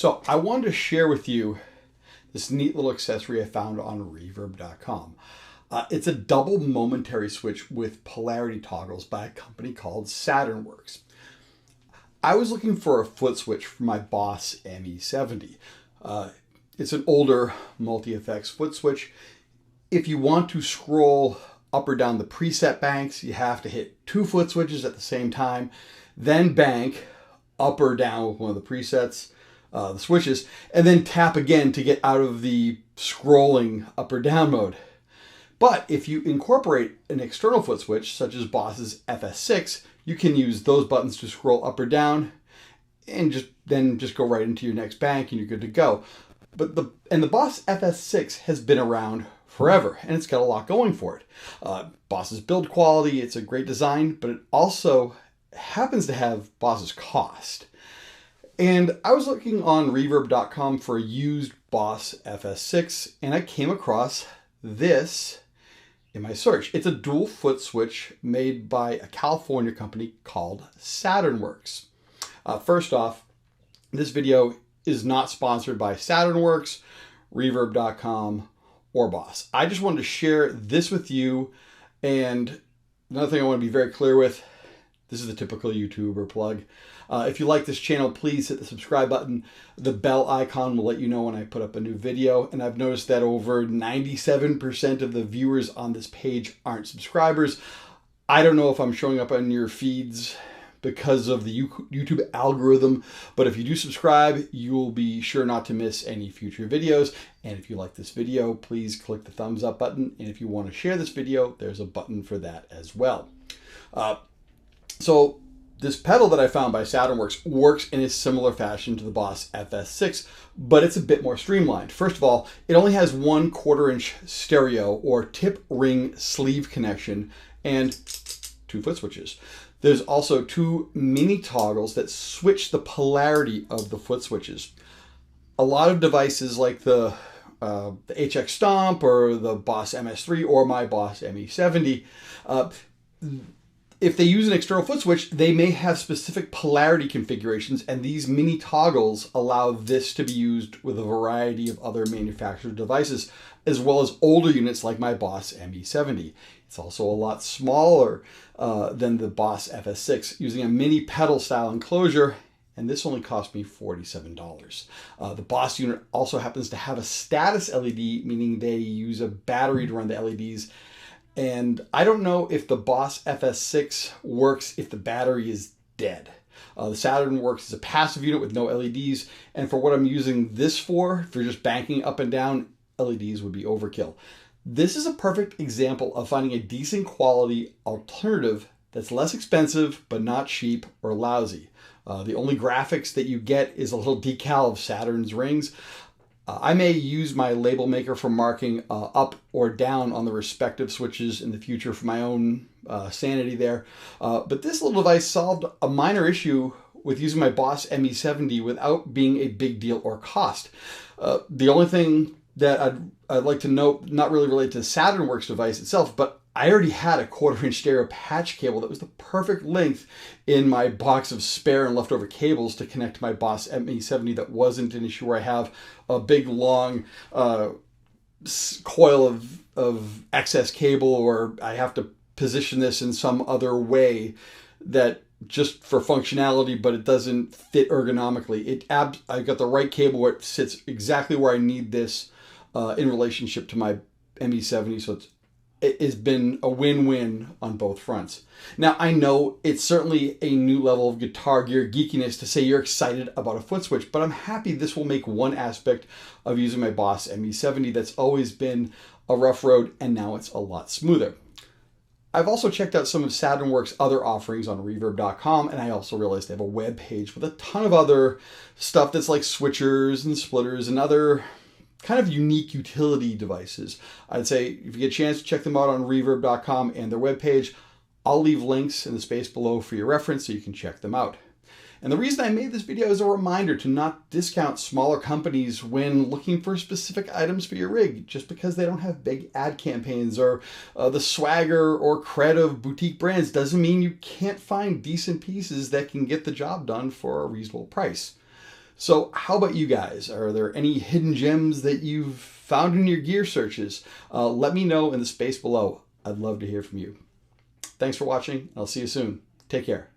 So I wanted to share with you this neat little accessory I found on Reverb.com. It's a double momentary switch with polarity toggles by a company called Saturnworks. I was looking for a foot switch for my Boss ME70. It's an older multi-effects foot switch. If you want to scroll up or down the preset banks, you have to hit 2 foot switches at the same time, then bank up or down with one of the presets, the switches, and then tap again to get out of the scrolling up or down mode. But if you incorporate an external foot switch, such as Boss's FS6, you can use those buttons to scroll up or down and just go right into your next bank and you're good to go. But the Boss FS6 has been around forever and it's got a lot going for it. Boss's build quality, it's a great design, but it also happens to have Boss's cost. And I was looking on Reverb.com for a used Boss FS6 and I came across this in my search. It's a dual foot switch made by a California company called Saturnworks. First off, this video is not sponsored by Saturnworks, Reverb.com, or Boss. I just wanted to share this with you. And another thing I want to be very clear with, this is the typical YouTuber plug. If you like this channel, please hit the subscribe button. The bell icon will let you know when I put up a new video. And I've noticed that over 97% of the viewers on this page aren't subscribers. I don't know if I'm showing up on your feeds because of the YouTube algorithm, but if you do subscribe, you will be sure not to miss any future videos. And if you like this video, please click the thumbs up button. And if you want to share this video, there's a button for that as well. So this pedal that I found by Saturnworks works in a similar fashion to the Boss FS6, but it's a bit more streamlined. First of all, it only has 1/4 inch stereo or tip ring sleeve connection and 2 foot switches. There's also 2 mini toggles that switch the polarity of the foot switches. A lot of devices like the HX Stomp or the Boss MS3 or my Boss ME70, if they use an external foot switch, they may have specific polarity configurations, and these mini toggles allow this to be used with a variety of other manufactured devices, as well as older units like my Boss ME70. It's also a lot smaller than the Boss FS6, using a mini pedal style enclosure, and this only cost me $47. The Boss unit also happens to have a status LED, meaning they use a battery to run the LEDs. And I don't know if the Boss FS6 works if the battery is dead. The Saturnworks is a passive unit with no LEDs. And for what I'm using this for just banking up and down, LEDs would be overkill. This is a perfect example of finding a decent quality alternative that's less expensive, but not cheap or lousy. The only graphics that you get is a little decal of Saturn's rings. I may use my label maker for marking up or down on the respective switches in the future for my own sanity there. But this little device solved a minor issue with using my Boss ME70 without being a big deal or cost. The only thing that I'd like to note, not really related to the Saturnworks device itself, but I already had a 1/4 inch stereo patch cable that was the perfect length in my box of spare and leftover cables to connect to my Boss ME70. That wasn't an issue where I have a big long coil of excess cable, or I have to position this in some other way that just for functionality, but it doesn't fit ergonomically. I got the right cable where it sits exactly where I need this in relationship to my ME70, so it has been a win-win on both fronts. Now, I know it's certainly a new level of guitar gear geekiness to say you're excited about a foot switch, but I'm happy this will make one aspect of using my Boss ME70 that's always been a rough road, and now it's a lot smoother. I've also checked out some of Saturnworks' other offerings on Reverb.com, and I also realized they have a web page with a ton of other stuff that's like switchers and splitters and other kind of unique utility devices. I'd say if you get a chance, check them out on Reverb.com and their webpage. I'll leave links in the space below for your reference so you can check them out. And the reason I made this video is a reminder to not discount smaller companies when looking for specific items for your rig, just because they don't have big ad campaigns or the swagger or cred of boutique brands doesn't mean you can't find decent pieces that can get the job done for a reasonable price. So how about you guys? Are there any hidden gems that you've found in your gear searches? Let me know in the space below. I'd love to hear from you. Thanks for watching. I'll see you soon. Take care.